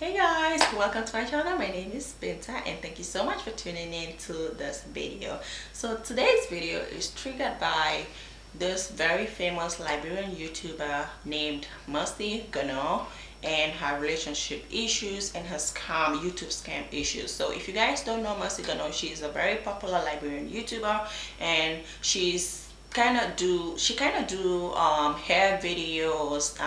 Hey guys, welcome to my channel. My name is Binta and thank you so much for tuning in to this video. So today's video is triggered by this very famous Liberian YouTuber named Gono and her relationship issues and her YouTube scam issues. So if you guys don't know Gono, she's a very popular Liberian YouTuber and she kind of do hair videos,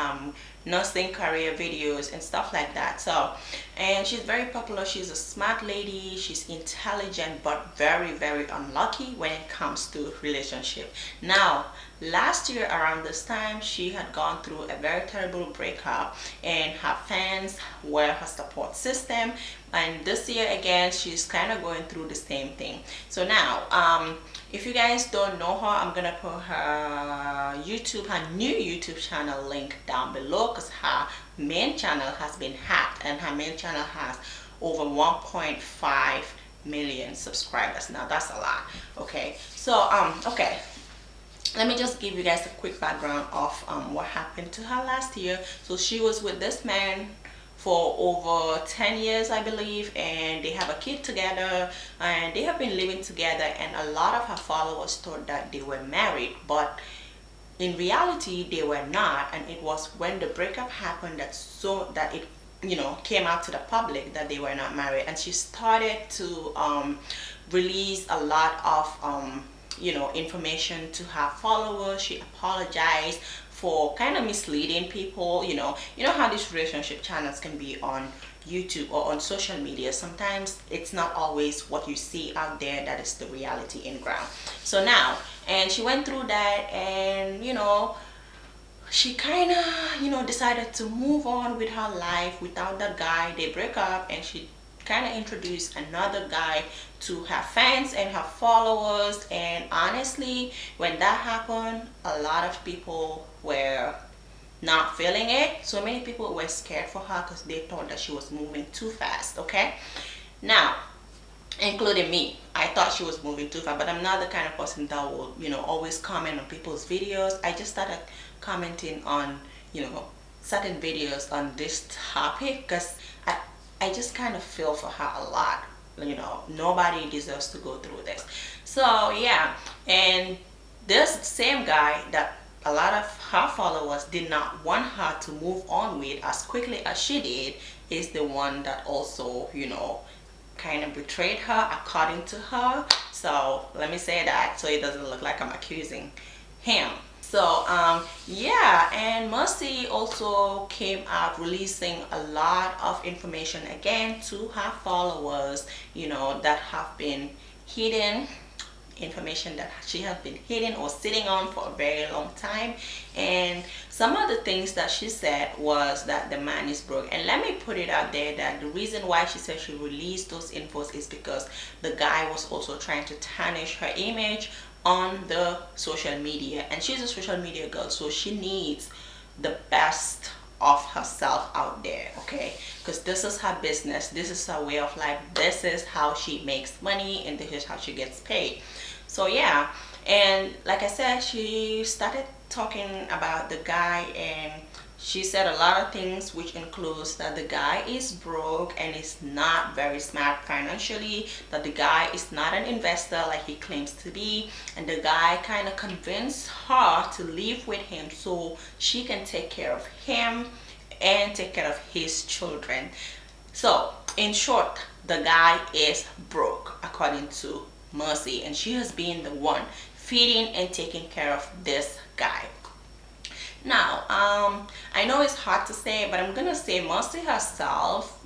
nursing career videos and stuff like that. So, and she's very popular. She's a smart lady, she's intelligent, but very unlucky when it comes to relationship. Now last year around this time, she had gone through a very terrible breakup and her fans were her support system, and this year again she's kind of going through the same thing. So now if you guys don't know her, I'm gonna put her new YouTube channel link down below, because her main channel has been hacked and her main channel has over 1.5 million subscribers. Now that's a lot. Okay, so okay, let me just give you guys a quick background of what happened to her last year. So she was with this man for over 10 years, I believe, and they have a kid together and they have been living together, and a lot of her followers thought that they were married, but in reality they were not. And it was when the breakup happened that it came out to the public that they were not married, and she started to release a lot of information to her followers. She apologized for kind of misleading people. You know how these relationship channels can be on YouTube or on social media. Sometimes it's not always what you see out there that is the reality in ground. So now, and she went through that, and she kind of decided to move on with her life without that guy. They break up and she kind of introduced another guy to her fans and her followers, and honestly, when that happened, a lot of people were not feeling it. So many people were scared for her because they thought that she was moving too fast. Okay, now including me, I thought she was moving too fast, but I'm not the kind of person that will always comment on people's videos. I just started commenting on certain videos on this topic because I just kind of feel for her a lot. Nobody deserves to go through this. So yeah, and this same guy that a lot of her followers did not want her to move on with as quickly as she did is the one that also kind of betrayed her, according to her. So let me say that so it doesn't look like I'm accusing him. So yeah, and Mercy also came out releasing a lot of information again to her followers, that have been hidden, information that she has been hidden or sitting on for a very long time. And some of the things that she said was that the man is broke, and let me put it out there that the reason why she said she released those infos is because the guy was also trying to tarnish her image on the social media, and she's a social media girl, so she needs the best of herself out there. Okay, because this is her business, this is her way of life, this is how she makes money, and this is how she gets paid. So yeah, and like I said, she started talking about the guy, and she said a lot of things, which includes that the guy is broke and is not very smart financially, that the guy is not an investor like he claims to be, and the guy kind of convinced her to live with him so she can take care of him and take care of his children. So in short, the guy is broke according to Mercy, and she has been the one feeding and taking care of this guy. Now I know it's hard to say, but I'm gonna say Mercy herself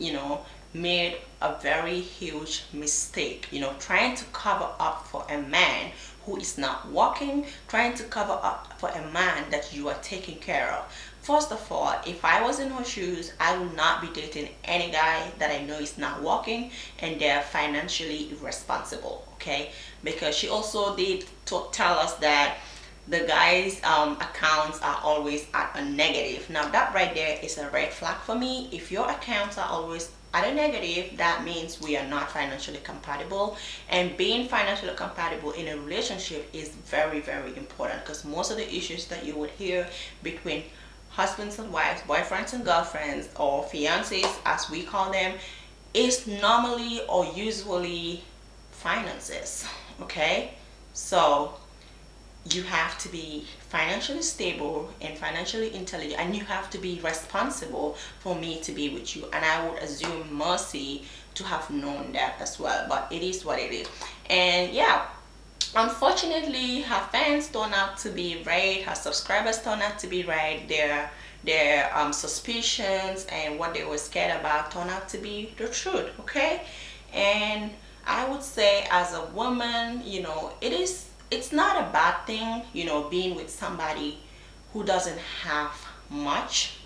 made a very huge mistake, trying to cover up for a man who is not working, trying to cover up for a man that you are taking care of. First of all, if I was in her shoes, I would not be dating any guy that I know is not working and they're financially irresponsible. Okay, because she also did tell us that the guy's accounts are always at a negative. Now that right there is a red flag for me. If your accounts are always at a negative, that means we are not financially compatible, and being financially compatible in a relationship is very important, because most of the issues that you would hear between husbands and wives, boyfriends and girlfriends, or fiancés as we call them, is normally or usually finances. Okay, so you have to be financially stable and financially intelligent, and you have to be responsible for me to be with you. And I would assume Mercy to have known that as well, but it is what it is. And yeah, unfortunately her fans turn out to be right, her subscribers turn out to be right, their suspicions and what they were scared about turn out to be the truth. Okay, and I would say as a woman, it's not a bad thing, being with somebody who doesn't have much,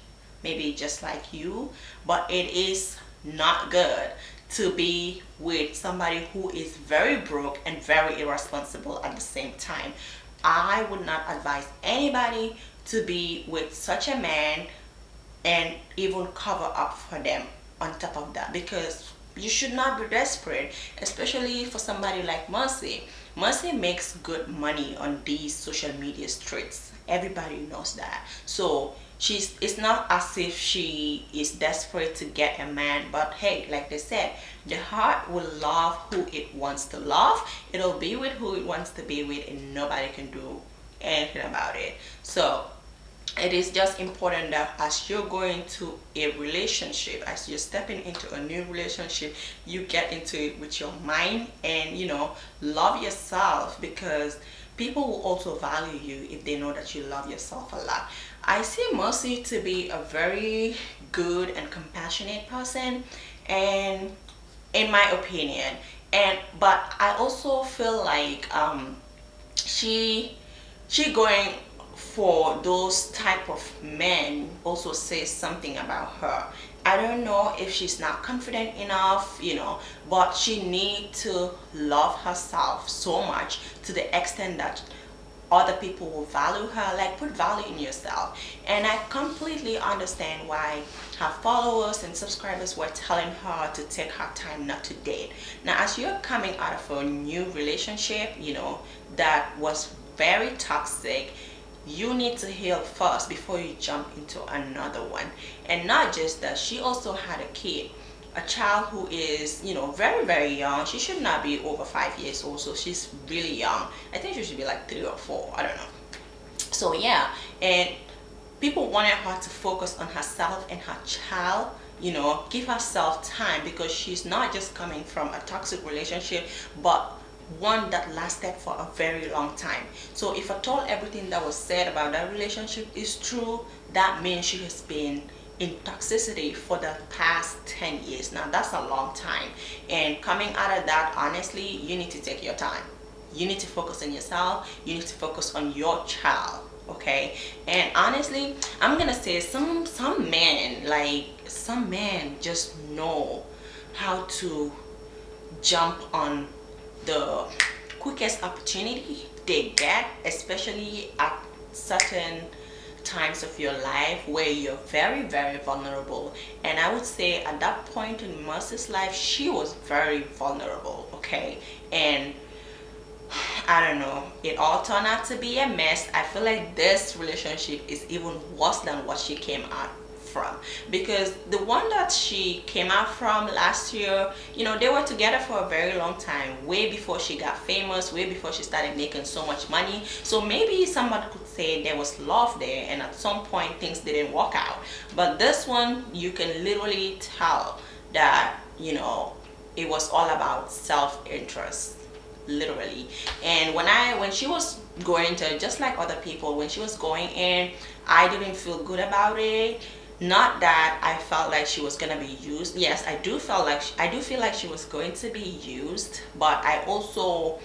maybe just like you, but it is not good to be with somebody who is very broke and very irresponsible at the same time. I would not advise anybody to be with such a man and even cover up for them on top of that, because you should not be desperate, especially for somebody like Mercy. Mercy makes good money on these social media streets. Everybody knows that. So it's not as if she is desperate to get a man, but hey, like they said, the heart will love who it wants to love. It'll be with who it wants to be with, and nobody can do anything about it. So it is just important that as you're going to a relationship, as you're stepping into a new relationship, you get into it with your mind and love yourself, because people will also value you if they know that you love yourself a lot. I see Mercy to be a very good and compassionate person, and in my opinion, and but I also feel like she going for those type of men also says something about her. I don't know if she's not confident enough, but she needs to love herself so much to the extent that other people will value her. Like, put value in yourself. And I completely understand why her followers and subscribers were telling her to take her time not to date. Now, as you're coming out of a new relationship, that was very toxic, you need to heal first before you jump into another one. And not just that, she also had a kid, a child who is very, very young. She should not be over 5 years old, so she's really young. I think she should be like 3 or 4, I don't know. So yeah, and people wanted her to focus on herself and her child, give herself time, because she's not just coming from a toxic relationship, but one that lasted for a very long time. So if at all everything that was said about that relationship is true, that means she has been in toxicity for the past 10 years. Now that's a long time, and coming out of that, honestly, you need to take your time. You need to focus on yourself. You need to focus on your child. Okay, and honestly, I'm gonna say some men just know how to jump on the quickest opportunity they get, especially at certain times of your life where you're very, very vulnerable. And I would say at that point in Mercy's life, she was very vulnerable. Okay, and I don't know, it all turned out to be a mess. I feel like this relationship is even worse than what she came out from, because the one that she came out from last year, they were together for a very long time, way before she got famous, way before she started making so much money. So maybe somebody could say there was love there, and at some point things didn't work out. But this one, you can literally tell that it was all about self-interest, literally. And when she was going to, just like other people, when she was going in, I didn't feel good about it. Not that I felt like she was gonna be used. Yes, I do feel like she was going to be used, but I also,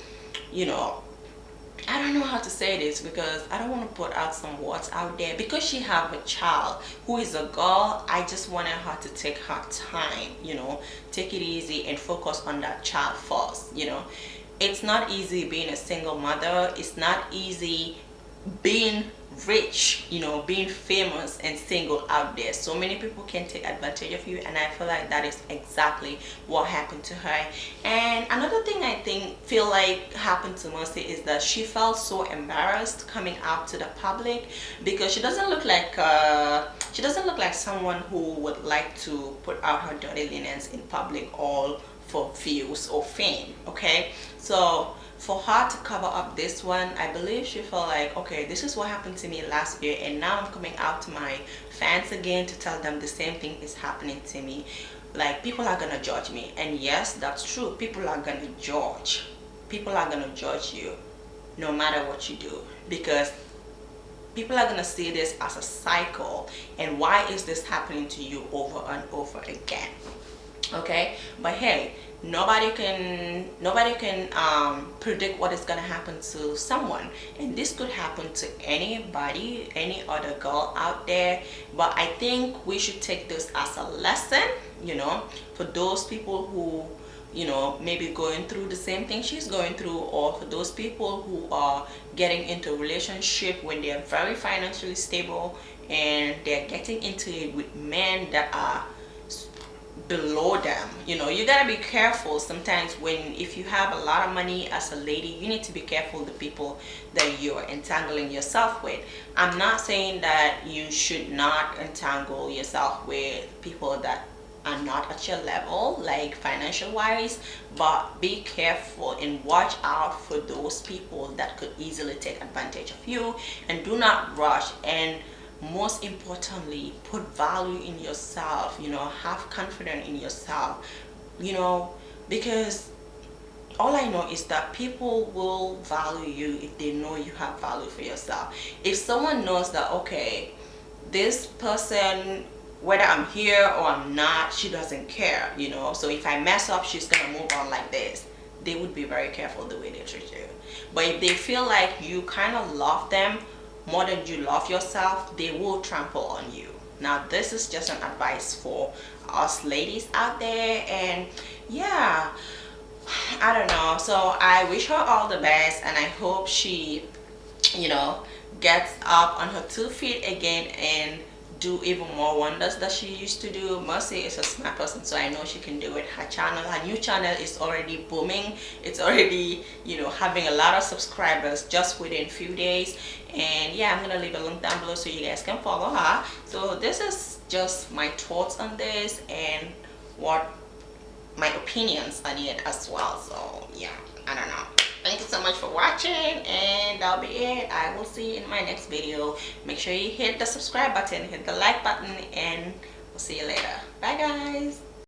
I don't know how to say this, because I don't want to put out some words out there. Because she have a child who is a girl, I just wanted her to take her time, take it easy and focus on that child first. It's not easy being a single mother. It's not easy being rich, you know, being famous and single out there. So many people can take advantage of you, and I feel like that is exactly what happened to her. And another thing I feel like happened to Mercy is that she felt so embarrassed coming out to the public, because she doesn't look like someone who would like to put out her dirty linens in public all for views or fame. Okay, so for her to cover up this one, I believe she felt like, okay, this is what happened to me last year, and now I'm coming out to my fans again to tell them the same thing is happening to me. Like, people are gonna judge me. And yes, that's true, people are gonna judge. People are gonna judge you no matter what you do, because people are gonna see this as a cycle, and why is this happening to you over and over again? Okay, but hey, nobody can predict what is gonna happen to someone, and this could happen to anybody, any other girl out there. But I think we should take this as a lesson, you know, for those people who, you know, maybe going through the same thing she's going through, or for those people who are getting into a relationship when they're very financially stable and they're getting into it with men that are below them. You know, you gotta be careful sometimes. When, if you have a lot of money as a lady, you need to be careful the people that you're entangling yourself with. I'm not saying that you should not entangle yourself with people that are not at your level, like financial wise, but be careful and watch out for those people that could easily take advantage of you. And do not rush, and most importantly, put value in yourself, you know, have confidence in yourself, you know, because all I know is that people will value you if they know you have value for yourself. If someone knows that, okay, this person, whether I'm here or I'm not, she doesn't care, you know, so if I mess up, she's gonna move on like this, they would be very careful the way they treat you. But if they feel like you kind of love them more than you love yourself, they will trample on you. Now, this is just an advice for us ladies out there. And yeah, I don't know, so I wish her all the best, and I hope she, you know, gets up on her 2 feet again and do even more wonders that she used to do. Mercy is a smart person, so I know she can do it. Her new channel is already booming. It's already, you know, having a lot of subscribers just within few days. And yeah, I'm gonna leave a link down below so you guys can follow her. So this is just my thoughts on this and what my opinions on it as well. So yeah, I don't know. Thank you so much for watching, and that'll be it. I will see you in my next video. Make sure you hit the subscribe button, hit the like button, and we'll see you later. Bye guys.